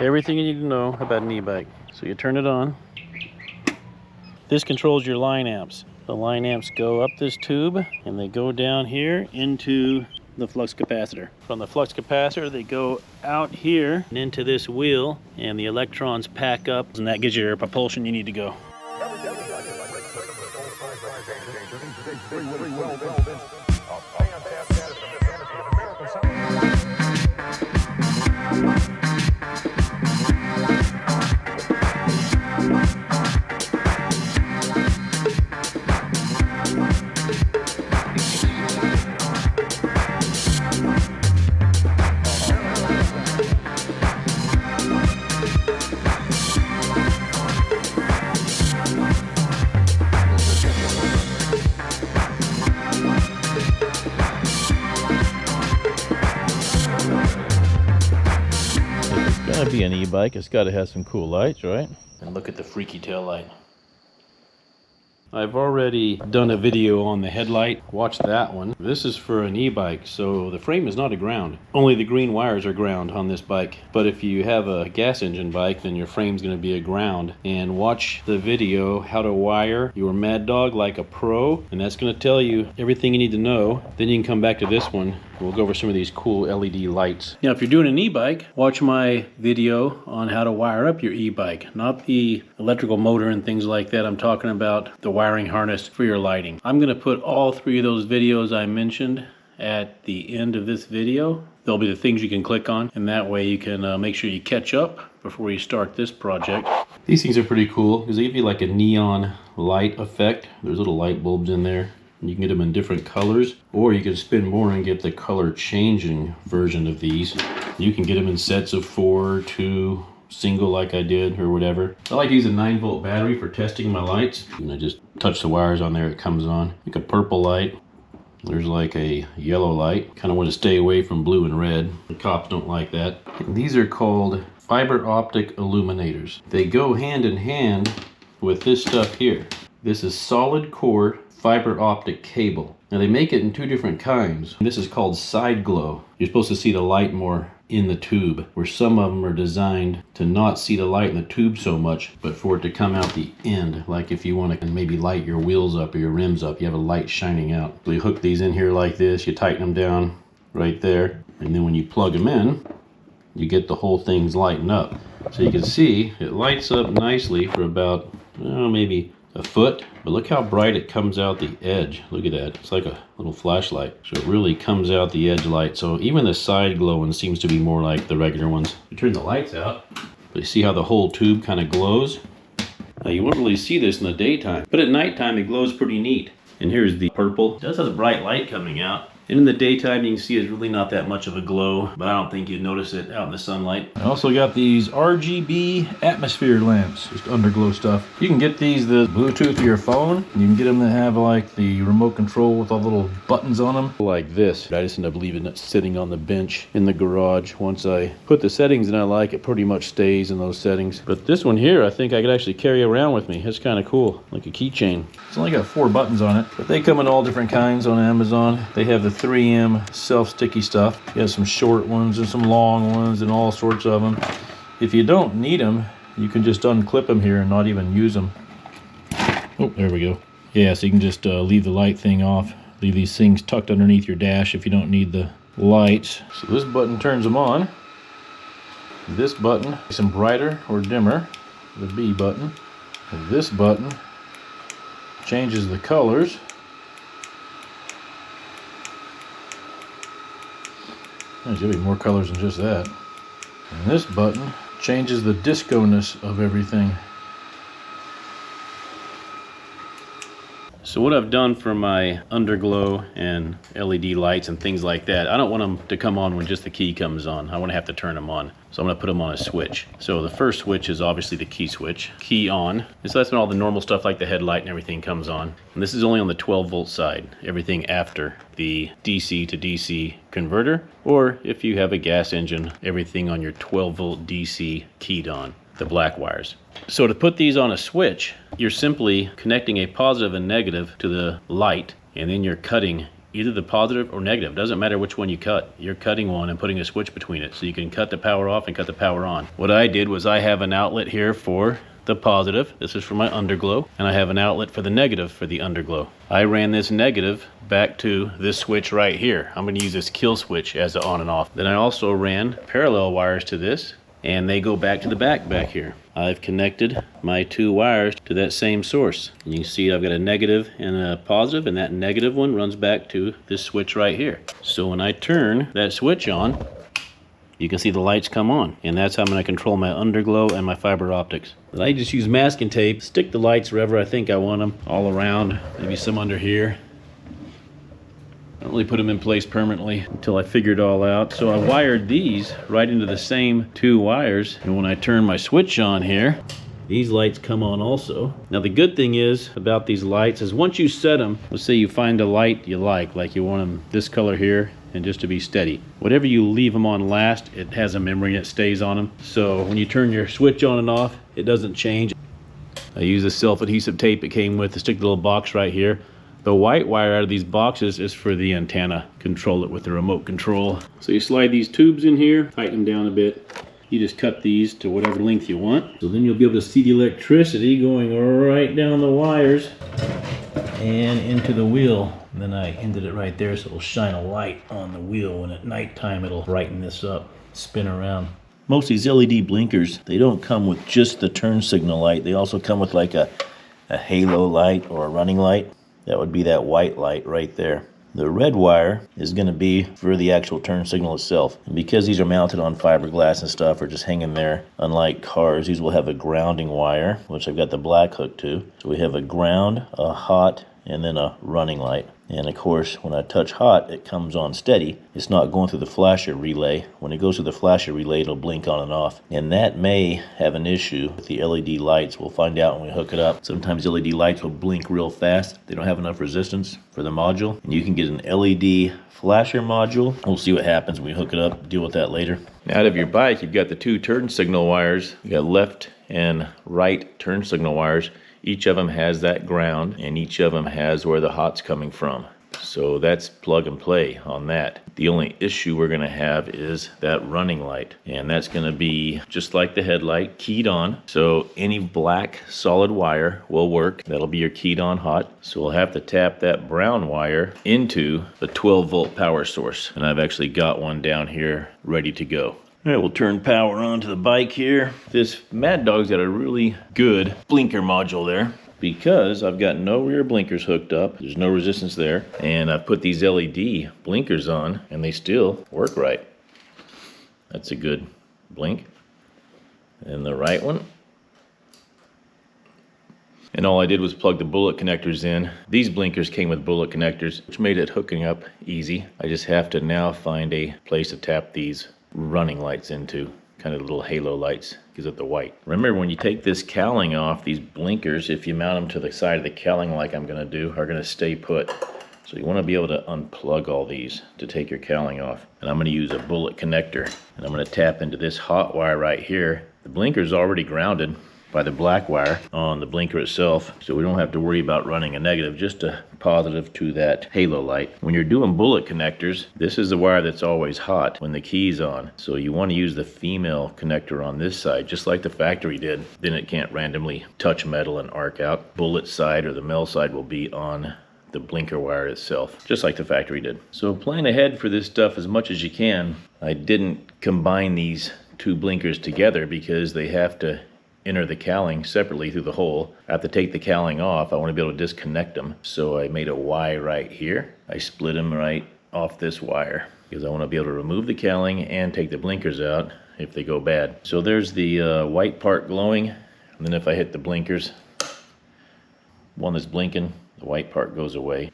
Everything you need to know about an e-bike. So you turn it on. This controls your line amps. The line amps go up this tube and they go down here into the flux capacitor. From the flux capacitor they go out here and into this wheel, and the electrons pack up, and that gives you your propulsion you need to go. Be an e-bike, it's got to have some cool lights, right? And look at the freaky tail light. I've already done a video on the headlight. Watch that one. This is for an e-bike, so the frame is not a ground. Only the green wires are ground on this bike. But if you have a gas engine bike, then your frame's going to be a ground. And watch the video how to wire your Maddog like a pro, and that's going to tell you everything you need to know. Then you can come back to this one. We'll go over some of these cool LED lights. Now, if you're doing an e-bike, watch my video on how to wire up your e-bike, not the electrical motor and things like that. I'm talking about the wiring harness for your lighting. I'm going to put all three of those videos I mentioned at the end of this video. There'll be the things you can click on, and that way you can make sure you catch up before you start this project. These things are pretty cool because they give you like a neon light effect. There's little light bulbs in there. You can get them in different colors, or you can spin more and get the color changing version of these. You can get them in sets of 4, 2, single like I did, or whatever. I like to use a 9-volt battery for testing my lights. And I just touch the wires on there, it comes on. Like a purple light. There's like a yellow light. Kind of want to stay away from blue and red. The cops don't like that. And these are called fiber optic illuminators. They go hand in hand with this stuff here. This is solid core fiber optic cable. Now they make it in 2 different kinds. This is called side glow. You're supposed to see the light more in the tube, where some of them are designed to not see the light in the tube so much, but for it to come out the end. Like if you want to maybe light your wheels up or your rims up, you have a light shining out. So you hook these in here like this, you tighten them down right there, and then when you plug them in, you get the whole thing's lighting up. So you can see it lights up nicely for about, maybe a foot, but look how bright it comes out the edge. Look at that. It's like a little flashlight. So it really comes out the edge light. So even the side glow one seems to be more like the regular ones. You turn the lights out, but you see how the whole tube kind of glows? Now you won't really see this in the daytime, but at nighttime it glows pretty neat. And here's the purple. It does have a bright light coming out. And in the daytime, you can see it's really not that much of a glow, but I don't think you'd notice it out in the sunlight. I also got these RGB atmosphere lamps, just underglow stuff. You can get these the Bluetooth to your phone. You can get them to have like the remote control with all the little buttons on them, like this. I just end up leaving it sitting on the bench in the garage. Once I put the settings in I like, it pretty much stays in those settings. But this one here, I think I could actually carry around with me. It's kind of cool, like a keychain. It's only got 4 buttons on it, but they come in all different kinds on Amazon. They have the 3M self-sticky stuff. You have some short ones and some long ones and all sorts of them. If you don't need them, you can just unclip them here and not even use them. Oh, there we go. Yeah, so you can just leave the light thing off. Leave these things tucked underneath your dash if you don't need the lights. So this button turns them on. This button makes them brighter or dimmer, the B button. And this button changes the colors. There's gonna be more colors than just that. And this button changes the disco-ness of everything. So what I've done for my underglow and LED lights and things like that, I don't want them to come on when just the key comes on. I want to have to turn them on. So I'm going to put them on a switch. So the first switch is obviously the key switch. Key on. And so that's when all the normal stuff like the headlight and everything comes on. And this is only on the 12-volt side. Everything after the DC to DC converter. Or if you have a gas engine, everything on your 12-volt DC keyed on. The black wires. So to put these on a switch, you're simply connecting a positive and negative to the light, and then you're cutting either the positive or negative. Doesn't matter which one you cut. You're cutting one and putting a switch between it, so you can cut the power off and cut the power on. What I did was I have an outlet here for the positive. This is for my underglow, and I have an outlet for the negative for the underglow. I ran this negative back to this switch right here. I'm going to use this kill switch as the on and off. Then I also ran parallel wires to this, and they go back to the back here. I've connected my two wires to that same source. And you can see I've got a negative and a positive, and that negative one runs back to this switch right here. So when I turn that switch on, you can see the lights come on, and that's how I'm going to control my underglow and my fiber optics. But I just use masking tape, stick the lights wherever I think I want them, all around, maybe some under here. I don't really put them in place permanently until I figure it all out. So I wired these right into the same two wires, and when I turn my switch on here, these lights come on also. Now the good thing is about these lights is once you set them, let's say you find a light you like you want them this color here, and just to be steady. Whatever you leave them on last, it has a memory and it stays on them. So when you turn your switch on and off, it doesn't change. I use this self-adhesive tape it came with to stick the little box right here. The white wire out of these boxes is for the antenna. Control it with the remote control. So you slide these tubes in here, tighten them down a bit. You just cut these to whatever length you want. So then you'll be able to see the electricity going right down the wires and into the wheel. And then I ended it right there so it'll shine a light on the wheel, and at nighttime it'll brighten this up, spin around. Most of these LED blinkers, they don't come with just the turn signal light. They also come with like a halo light or a running light. That would be that white light right there. The red wire is going to be for the actual turn signal itself. And because these are mounted on fiberglass and stuff, or just hanging there, unlike cars, these will have a grounding wire, which I've got the black hook to. So we have a ground, a hot, and then a running light. And of course, when I touch hot, it comes on steady. It's not going through the flasher relay. When it goes through the flasher relay, it'll blink on and off. And that may have an issue with the LED lights. We'll find out when we hook it up. Sometimes LED lights will blink real fast. They don't have enough resistance for the module. And you can get an LED flasher module. We'll see what happens when we hook it up. Deal with that later. Now out of your bike, you've got the two turn signal wires. You got left and right turn signal wires. Each of them has that ground, and each of them has where the hot's coming from. So that's plug and play on that. The only issue we're going to have is that running light, and that's going to be just like the headlight, keyed on. So any black solid wire will work. That'll be your keyed on hot. So we'll have to tap that brown wire into the 12-volt power source, and I've actually got one down here ready to go. All right, we'll turn power on to the bike here. This Maddog's got a really good blinker module there because I've got no rear blinkers hooked up. There's no resistance there. And I've put these LED blinkers on and they still work right. That's a good blink. And the right one. And all I did was plug the bullet connectors in. These blinkers came with bullet connectors, which made it hooking up easy. I just have to now find a place to tap these running lights into, kind of little halo lights, gives it the white. Remember, when you take this cowling off, these blinkers, if you mount them to the side of the cowling like I'm going to do, are going to stay put. So you want to be able to unplug all these to take your cowling off. And I'm going to use a bullet connector, and I'm going to tap into this hot wire right here. The blinker is already grounded by the black wire on the blinker itself, so we don't have to worry about running a negative, just a positive to that halo light. When you're doing bullet connectors, this is the wire that's always hot when the key's on, so you want to use the female connector on this side, just like the factory did. Then it can't randomly touch metal and arc out. Bullet side or the male side will be on the blinker wire itself, just like the factory did. So plan ahead for this stuff as much as you can. I didn't combine these two blinkers together because they have to enter the cowling separately through the hole. I have to take the cowling off. I want to be able to disconnect them. So I made a Y right here. I split them right off this wire because I want to be able to remove the cowling and take the blinkers out if they go bad. So there's the white part glowing. And then if I hit the blinkers, one that's blinking, the white part goes away.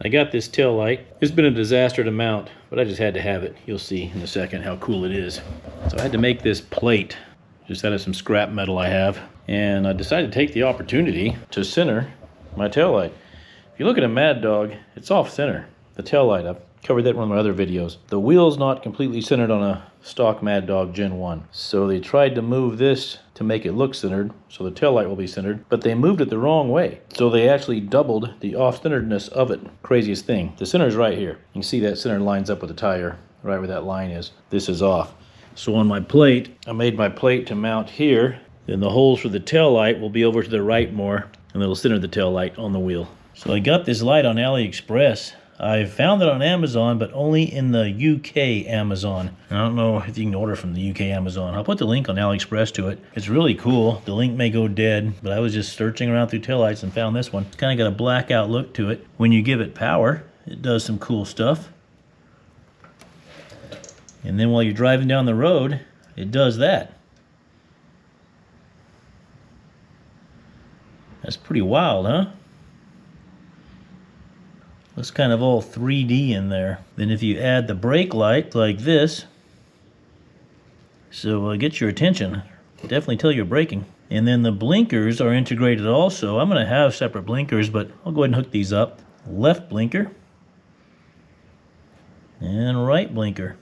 I got this tail light. It's been a disaster to mount, but I just had to have it. You'll see in a second how cool it is. So I had to make this plate just out of some scrap metal I have. And I decided to take the opportunity to center my taillight. If you look at a Maddog, it's off center. The taillight, I've covered that in one of my other videos. The wheel's not completely centered on a stock Maddog Gen 1. So they tried to move this to make it look centered, so the taillight will be centered, but they moved it the wrong way. So they actually doubled the off-centeredness of it. Craziest thing. The center's right here. You can see that center lines up with the tire, right where that line is. This is off. So on my plate, I made my plate to mount here. Then the holes for the taillight will be over to the right more, and it'll center the taillight on the wheel. So I got this light on AliExpress. I found it on Amazon, but only in the UK Amazon. I don't know if you can order from the UK Amazon. I'll put the link on AliExpress to it. It's really cool. The link may go dead, but I was just searching around through taillights and found this one. It's kind of got a blackout look to it. When you give it power, it does some cool stuff. And then while you're driving down the road, it does that. That's pretty wild, huh? Looks kind of all 3D in there. Then if you add the brake light like this, so get your attention, definitely tell you're braking. And then the blinkers are integrated also. I'm going to have separate blinkers, but I'll go ahead and hook these up. Left blinker and right blinker.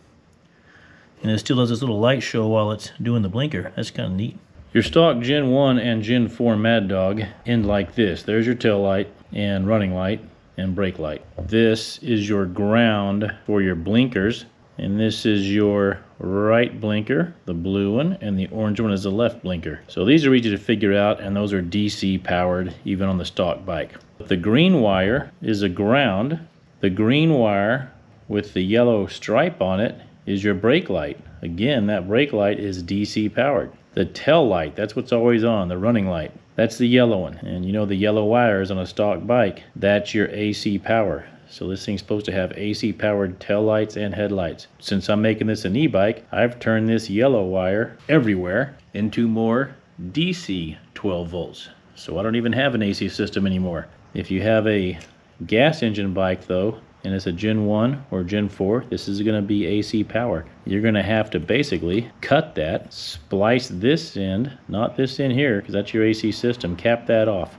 And it still does this little light show while it's doing the blinker. That's kind of neat. Your stock Gen 1 and Gen 4 Maddog end like this. There's your tail light and running light and brake light. This is your ground for your blinkers, and this is your right blinker, the blue one, and the orange one is the left blinker. So these are easy to figure out, and those are DC powered even on the stock bike. The green wire is a ground. The green wire with the yellow stripe on it is your brake light. Again, that brake light is DC powered. The tail light, that's what's always on, the running light. That's the yellow one. And you know the yellow wires on a stock bike, that's your AC power. So this thing's supposed to have AC powered tail lights and headlights. Since I'm making this an e-bike, I've turned this yellow wire everywhere into more DC 12 volts. So I don't even have an AC system anymore. If you have a gas engine bike though, and it's a Gen 1 or Gen 4, this is going to be AC powered. You're going to have to basically cut that, splice this end, not this end here, because that's your AC system, cap that off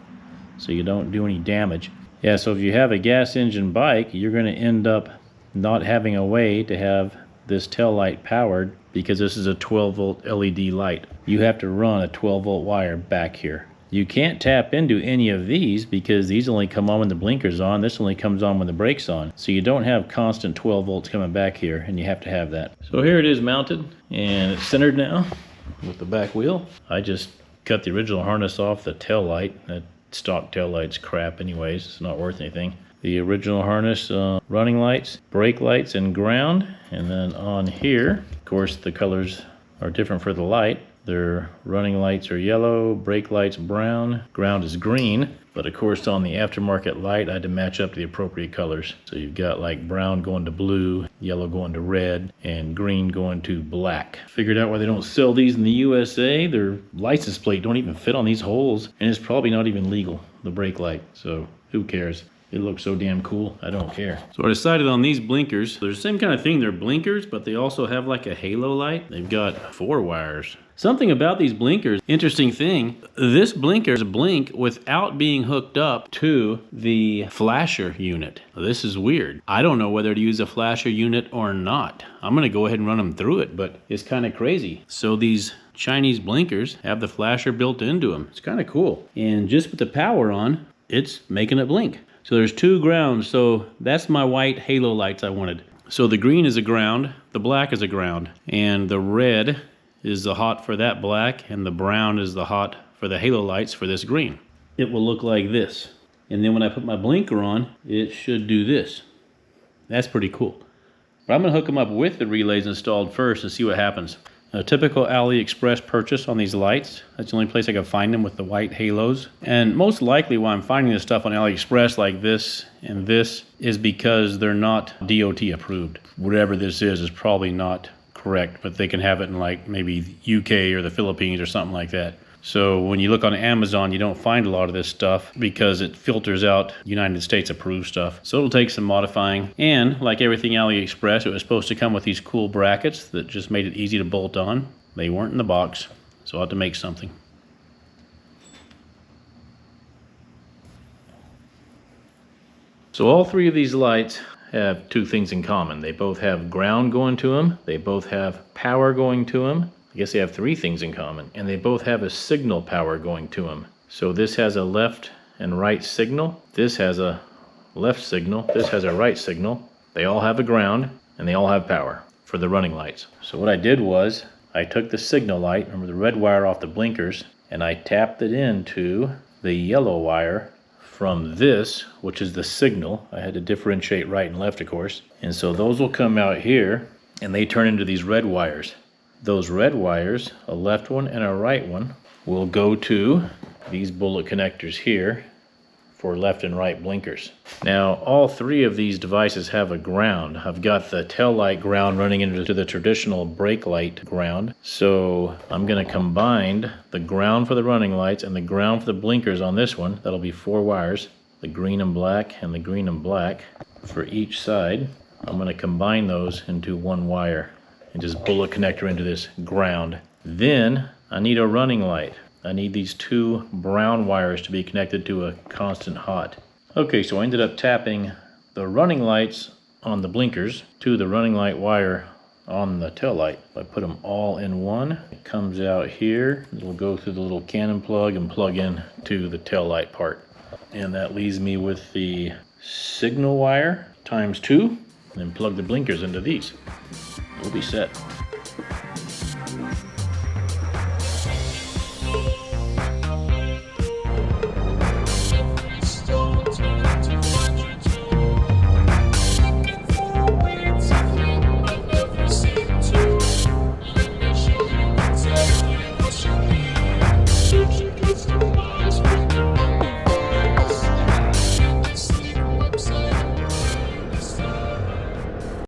so you don't do any damage. Yeah, so if you have a gas engine bike, you're going to end up not having a way to have this tail light powered because this is a 12 volt LED light. You have to run a 12 volt wire back here. You can't tap into any of these because these only come on when the blinker's on. This only comes on when the brake's on. So you don't have constant 12 volts coming back here, and you have to have that. So here it is mounted, and it's centered now with the back wheel. I just cut the original harness off the tail light. That stock tail light's crap anyways. It's not worth anything. The original harness, running lights, brake lights, and ground. And then on here, of course, the colors are different for the light. Their running lights are yellow, brake lights brown, ground is green, but of course on the aftermarket light I had to match up to the appropriate colors. So you've got like brown going to blue, yellow going to red, and green going to black. Figured out why they don't sell these in the USA. Their license plate don't even fit on these holes, and it's probably not even legal, the brake light, so who cares? It looks so damn cool, I don't care. So I decided on these blinkers. They're the same kind of thing, they're blinkers, but they also have like a halo light. They've got 4 wires. Something about these blinkers, interesting thing, this blinker is a blink without being hooked up to the flasher unit. This is weird. I don't know whether to use a flasher unit or not. I'm gonna go ahead and run them through it, but it's kind of crazy. So these Chinese blinkers have the flasher built into them. It's kind of cool. And just with the power on, it's making it blink. So there's 2 grounds, so that's my white halo lights I wanted. So the green is a ground, the black is a ground, and the red is the hot for that black, and the brown is the hot for the halo lights for this green. It will look like this. And then when I put my blinker on, it should do this. That's pretty cool. But I'm gonna hook them up with the relays installed first and see what happens. A typical AliExpress purchase on these lights. That's the only place I can find them with the white halos. And most likely why I'm finding this stuff on AliExpress like this and this is because they're not DOT approved. Whatever this is probably not correct, but they can have it in like maybe UK or the Philippines or something like that. So when you look on Amazon, you don't find a lot of this stuff because it filters out United States approved stuff. So it'll take some modifying. And like everything AliExpress, it was supposed to come with these cool brackets that just made it easy to bolt on. They weren't in the box. So I'll have to make something. So all three of these lights have two things in common. They both have ground going to them. They both have power going to them. I guess they have three things in common. And they both have a signal power going to them. So this has a left and right signal. This has a left signal. This has a right signal. They all have a ground and they all have power for the running lights. So what I did was I took the signal light, remember the red wire off the blinkers, and I tapped it into the yellow wire from this, which is the signal. I had to differentiate right and left, of course. And so those will come out here and they turn into these red wires. Those red wires, a left one and a right one, will go to these bullet connectors here for left and right blinkers. Now, all three of these devices have a ground. I've got the tail light ground running into the traditional brake light ground. So I'm gonna combine the ground for the running lights and the ground for the blinkers on this one. That'll be 4 wires, the green and black and the green and black for each side. I'm gonna combine those into one wire and just bullet connector into this ground. Then I need a running light. I need these 2 brown wires to be connected to a constant hot. Okay, so I ended up tapping the running lights on the blinkers to the running light wire on the tail light. I put them all in one. It comes out here. It'll go through the little cannon plug and plug in to the tail light part. And that leaves me with the signal wire times 2, and then plug the blinkers into these. We'll be set.